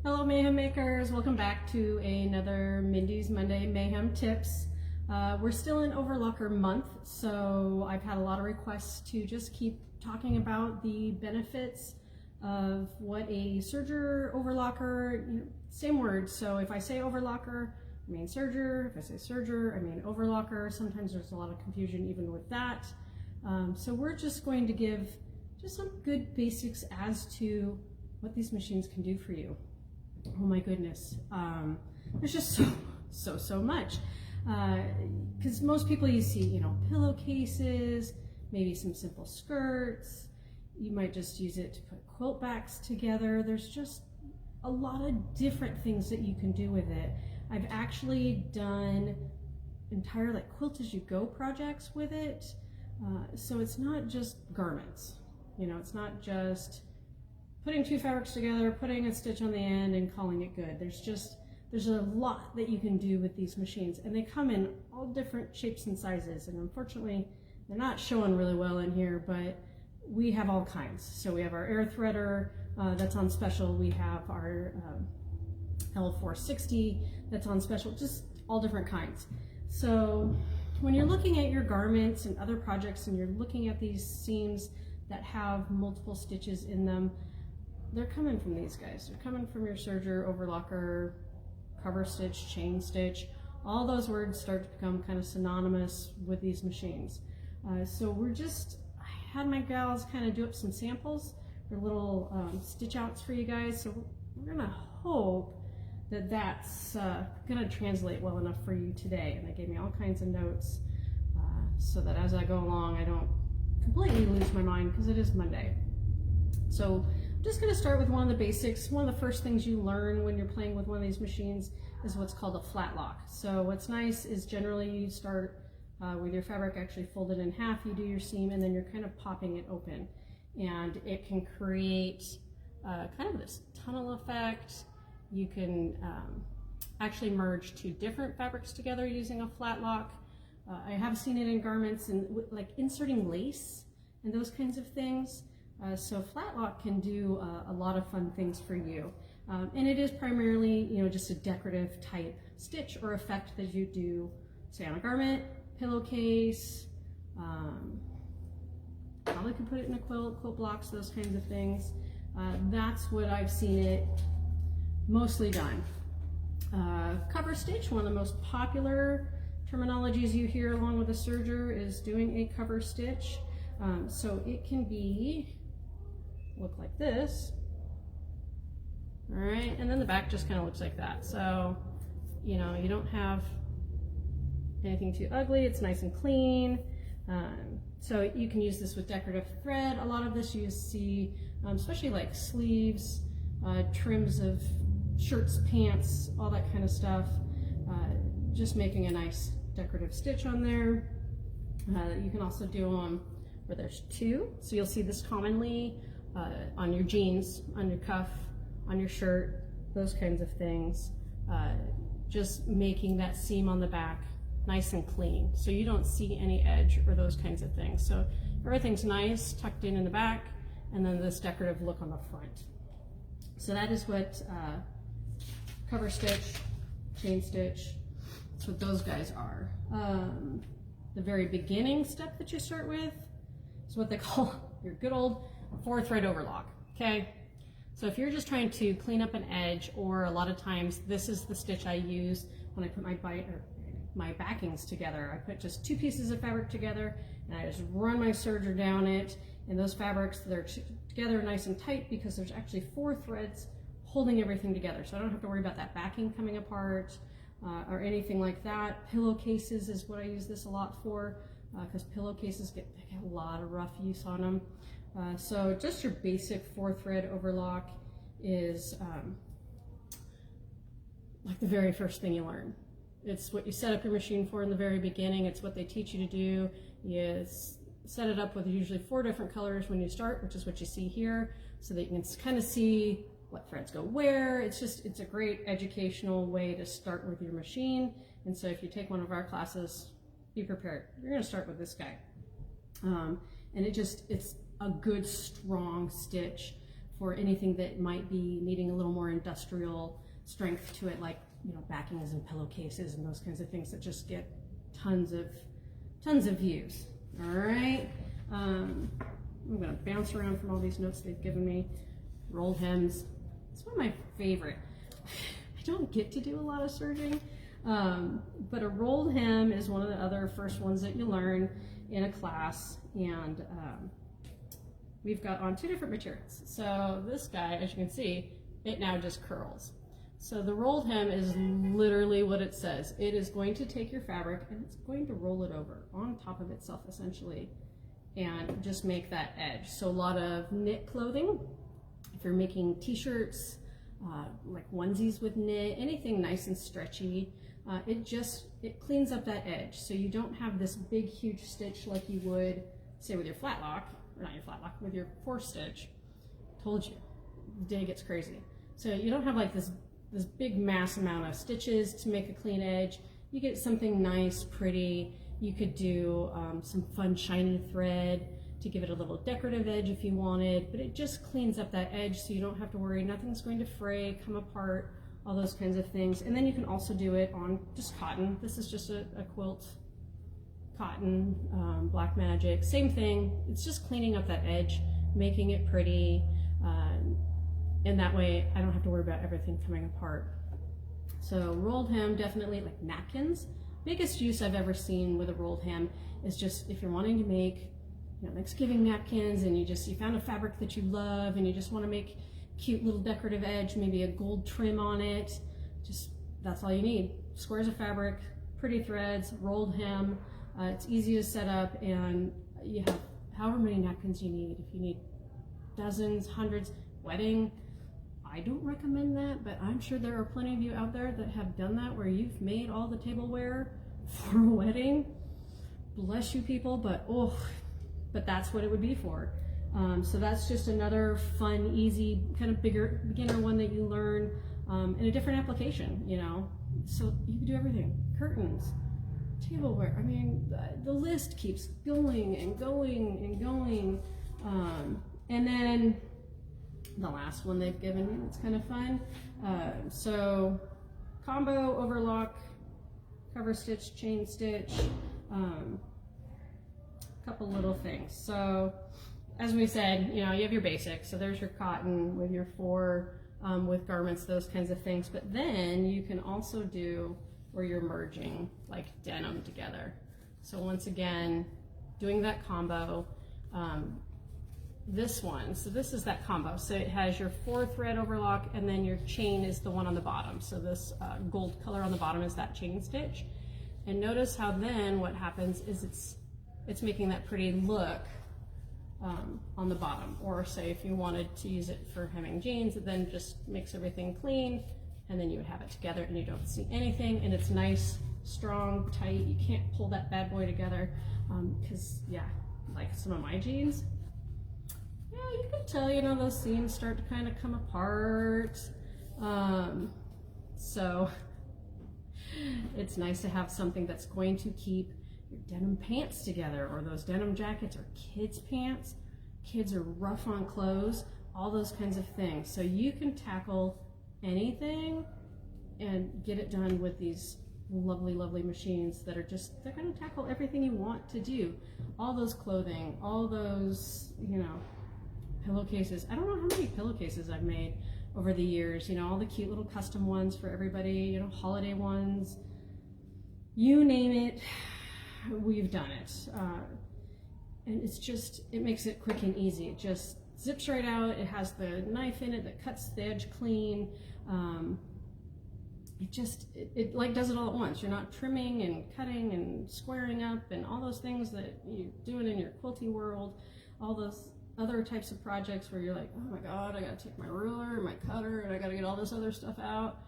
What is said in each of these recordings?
Hello Mayhem makers, welcome back to another Mindy's Monday Mayhem tips. We're still in overlocker month, so I've had a lot of requests to just keep talking about the benefits of what a serger, overlocker, same word. So if I say overlocker, I mean serger. If I say serger, I mean overlocker. Sometimes there's a lot of confusion even with that. So we're just going to give just some good basics as to what these machines can do for you. Oh my goodness, there's just so much, because most people you see, pillowcases, maybe some simple skirts. You might just use it to put quilt backs together. There's just a lot of different things that you can do with it. I've actually done entire quilt as you go projects with it, so it's not just garments, it's not just putting two fabrics together, putting a stitch on the end and calling it good. There's a lot that you can do with these machines, and they come in all different shapes and sizes, and unfortunately they're not showing really well in here, but we have all kinds. So we have our air threader that's on special, we have our L460 that's on special, just all different kinds. So when you're looking at your garments and other projects and you're looking at these seams that have multiple stitches in them, they're coming from these guys. They're coming from your serger, overlocker, cover stitch, chain stitch. All those words start to become kind of synonymous with these machines. So I had my gals kind of do up some samples for little stitch outs for you guys. So we're gonna hope that that's gonna translate well enough for you today. And they gave me all kinds of notes so that as I go along, I don't completely lose my mind, because it is Monday. So I'm just going to start with one of the basics. One of the first things you learn when you're playing with one of these machines is what's called a flat lock. So what's nice is generally you start with your fabric actually folded in half, you do your seam, and then you're kind of popping it open. And it can create kind of this tunnel effect. You can actually merge two different fabrics together using a flat lock. I have seen it in garments and like inserting lace and those kinds of things. So flat lock can do a lot of fun things for you. And it is primarily, just a decorative type stitch or effect that you do, say on a garment, pillowcase, probably could put it in a quilt blocks, those kinds of things. That's what I've seen it mostly done. Cover stitch, one of the most popular terminologies you hear along with a serger is doing a cover stitch. So it can look like this, all right, and then the back just kind of looks like that. So you don't have anything too ugly, it's nice and clean. So you can use this with decorative thread. A lot of this you see, especially like sleeves, trims of shirts, pants, all that kind of stuff, just making a nice decorative stitch on there. You can also do them where there's two, so you'll see this commonly on your jeans, on your cuff, on your shirt, those kinds of things. Just making that seam on the back nice and clean, so you don't see any edge or those kinds of things. So everything's nice, tucked in the back, and then this decorative look on the front. So that is what cover stitch, chain stitch, that's what those guys are. The very beginning step that you start with is what they call your good old 4-thread overlock, okay? So if you're just trying to clean up an edge, or a lot of times this is the stitch I use when I put my backings together. I put just two pieces of fabric together and I just run my serger down it, and those fabrics, they're together nice and tight because there's actually 4 threads holding everything together. So I don't have to worry about that backing coming apart or anything like that. Pillowcases is what I use this a lot for, because pillowcases get a lot of rough use on them. So just your basic 4-thread overlock is like the very first thing you learn. It's what you set up your machine for in the very beginning. It's what they teach you to do. You set it up with usually 4 different colors when you start, which is what you see here, so that you can kind of see what threads go where. It's a great educational way to start with your machine. And so if you take one of our classes, be prepared. You're going to start with this guy. And it's a good strong stitch for anything that might be needing a little more industrial strength to it, like, you know, backings and pillowcases and those kinds of things that just get tons of views. All right. I'm going to bounce around from all these notes they've given me. Rolled hems. It's one of my favorite. I don't get to do a lot of serging, but a rolled hem is one of the other first ones that you learn in a class, and we've got on 2 different materials. So this guy, as you can see, it now just curls. So the rolled hem is literally what it says. It is going to take your fabric and it's going to roll it over on top of itself essentially and just make that edge. So a lot of knit clothing, if you're making t-shirts, like onesies with knit, anything nice and stretchy, it cleans up that edge. So you don't have this big huge stitch like you would say with your flat lock, or not your flat lock, with your 4 stitch. Told you, the day gets crazy. So you don't have like this big mass amount of stitches to make a clean edge. You get something nice, pretty. You could do some fun shiny thread to give it a little decorative edge if you wanted, but it just cleans up that edge so you don't have to worry, nothing's going to fray, come apart, all those kinds of things. And then you can also do it on just cotton. This is just a quilt cotton, Black Magic, same thing. It's just cleaning up that edge, making it pretty, and that way I don't have to worry about everything coming apart. So rolled hem, definitely, like napkins. Biggest use I've ever seen with a rolled hem is just if you're wanting to make, you know, Thanksgiving napkins, and you found a fabric that you love and you just want to make cute little decorative edge, maybe a gold trim on it. Just, that's all you need. Squares of fabric, pretty threads, rolled hem. It's easy to set up, and you have however many napkins you need. If you need dozens, hundreds, wedding, I don't recommend that, but I'm sure there are plenty of you out there that have done that, where you've made all the tableware for a wedding. Bless you people, but that's what it would be for. So that's just another fun, easy, kind of beginner one that you learn in a different application, you know. So you can do everything. Curtains, tableware, I mean, the list keeps going and going and going. And then the last one they've given me, it's kind of fun. So combo, overlock, cover stitch, chain stitch, couple little things. So as we said, you know, you have your basics. So there's your cotton with your 4 with garments, those kinds of things. But then you can also do where you're merging like denim together. So once again, doing that combo. This one, so this is that combo. So it has your 4 thread overlock, and then your chain is the one on the bottom. So this gold color on the bottom is that chain stitch. And notice how then what happens is it's making that pretty look on the bottom. Or say if you wanted to use it for hemming jeans, it then just makes everything clean, and then you would have it together and you don't see anything, and it's nice, strong, tight. You can't pull that bad boy together because yeah, like some of my jeans, yeah, you can tell, you know, those seams start to kind of come apart. So it's nice to have something that's going to keep your denim pants together, or those denim jackets, or kids' pants. Kids are rough on clothes, all those kinds of things. So you can tackle anything and get it done with these lovely, lovely machines that are just, they're going to tackle everything you want to do. All those clothing, all those, you know, pillowcases. I don't know how many pillowcases I've made over the years, you know, all the cute little custom ones for everybody, you know, holiday ones, you name it, we've done it. And it's just, it makes it quick and easy. It just zips right out. It has the knife in it that cuts the edge clean. It like does it all at once. You're not trimming and cutting and squaring up and all those things that you're doing in your quilting world, all those other types of projects where you're like, oh my God, I gotta take my ruler and my cutter and I gotta get all this other stuff out.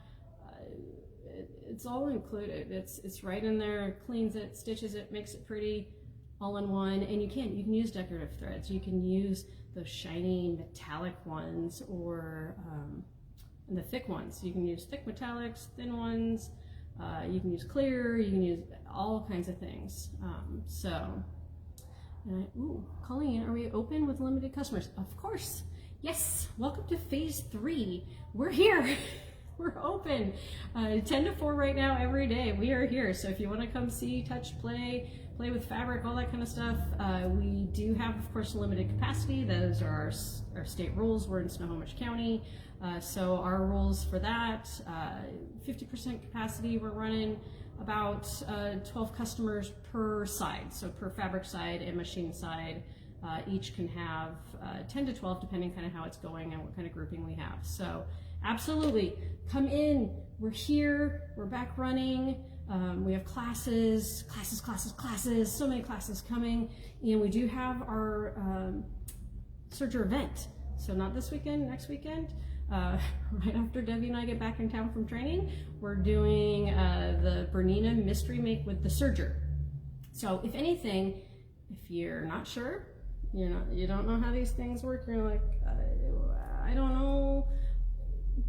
It's all included. It's right in there, cleans it, stitches it, makes it pretty, all in one. And you can use decorative threads. You can use those shiny metallic ones, or and the thick ones. You can use thick metallics, thin ones. You can use clear. You can use all kinds of things. Ooh, Colleen, are we open with limited customers? Of course. Yes, welcome to phase 3. We're here. We're open 10 to 4 right now every day. We are here. So if you want to come see, touch, play with fabric, all that kind of stuff, we do have, of course, limited capacity. Those are our state rules. We're in Snohomish County. So our rules for that, 50% capacity, we're running about 12 customers per side. So per fabric side and machine side. Each can have 10 to 12 depending kind of how it's going and what kind of grouping we have. So absolutely, come in. We're here. We're back running. We have classes, so many classes coming. And we do have our serger event. So not this weekend, next weekend. Right after Debbie and I get back in town from training, we're doing the Bernina mystery make with the serger. So if anything, if you're not sure, you don't know how these things work, you're like, I don't know,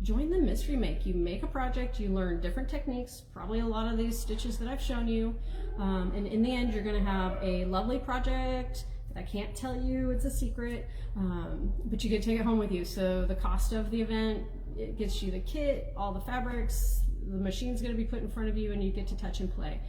join the mystery make. You make a project, you learn different techniques, probably a lot of these stitches that I've shown you, and in the end you're going to have a lovely project that I can't tell you, it's a secret, but you get to take it home with you. So the cost of the event, it gets you the kit, all the fabrics, the machine's going to be put in front of you, and you get to touch and play.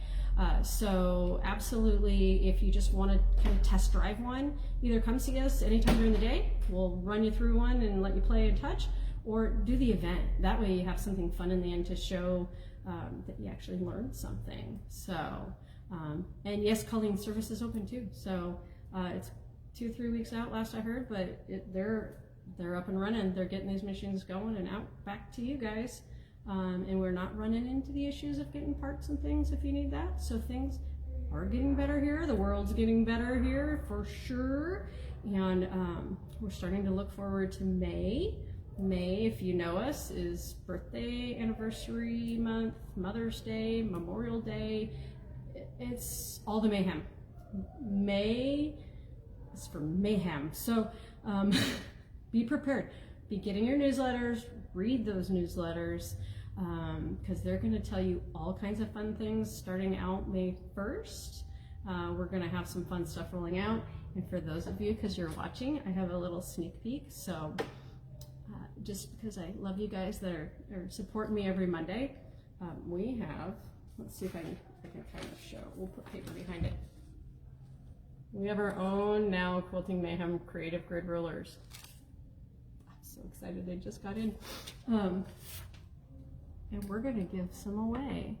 So absolutely, if you just want to kind of test drive one, either come see us anytime during the day, we'll run you through one and let you play and touch, or do the event. That way you have something fun in the end to show that you actually learned something. So, and yes, culling service is open too. So it's 2-3 weeks out last I heard, but they're up and running. They're getting these machines going and out back to you guys. And we're not running into the issues of getting parts and things if you need that. So things are getting better here. The world's getting better here for sure. And we're starting to look forward to May. May, if you know us, is birthday, anniversary month, Mother's Day, Memorial Day. It's all the mayhem. May is for mayhem. So be prepared. Be getting your newsletters, read those newsletters, because they're going to tell you all kinds of fun things starting out May 1st. We're going to have some fun stuff rolling out. And for those of you, because you're watching, I have a little sneak peek. So just because I love you guys that are supporting me every Monday, we have, let's see if I can kind of show. We'll put paper behind it. We have our own now Quilting Mayhem creative grid rulers. So excited they just got in, and we're going to give some away.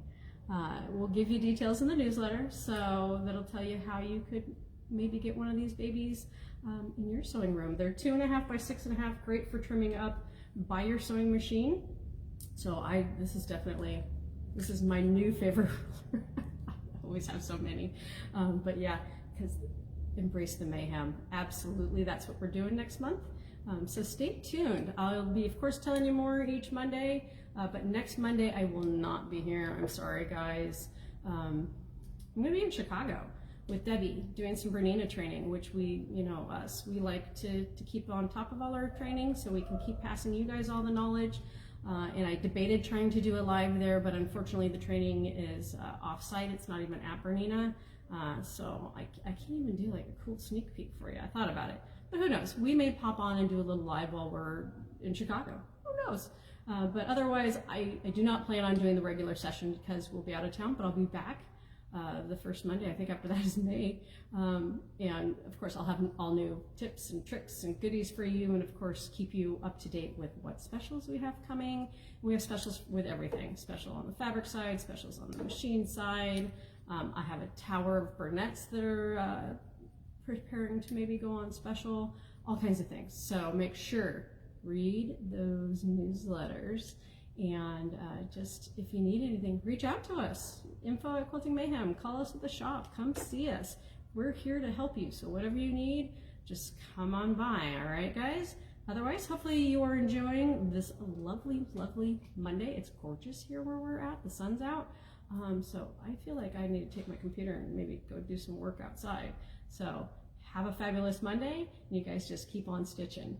We'll give you details in the newsletter, so that'll tell you how you could maybe get one of these babies in your sewing room. They're 2.5 by 6.5, great for trimming up by your sewing machine. So this is my new favorite ruler. I always have so many, but yeah, because embrace the mayhem. Absolutely, that's what we're doing next month. So stay tuned. I'll be, of course, telling you more each Monday, but next Monday I will not be here. I'm sorry, guys. I'm going to be in Chicago with Debbie doing some Bernina training, which we like to keep on top of all our training so we can keep passing you guys all the knowledge. And I debated trying to do it live there, but unfortunately the training is off-site. It's not even at Bernina. So I can't even do like a cool sneak peek for you. I thought about it. But who knows? We may pop on and do a little live while we're in Chicago. Who knows? But otherwise, I do not plan on doing the regular session because we'll be out of town, but I'll be back the first Monday. I think after that is May. And of course, I'll have all new tips and tricks and goodies for you, and of course, keep you up to date with what specials we have coming. We have specials with everything. Special on the fabric side, specials on the machine side. I have a tower of burnettes that are preparing to maybe go on special, all kinds of things. So make sure, read those newsletters, and just if you need anything, reach out to us. Info at Quilting Mayhem, call us at the shop, come see us. We're here to help you, so whatever you need, just come on by, all right, guys? Otherwise, hopefully you are enjoying this lovely, lovely Monday. It's gorgeous here where we're at, the sun's out. So I feel like I need to take my computer and maybe go do some work outside. So have a fabulous Monday, and you guys just keep on stitching.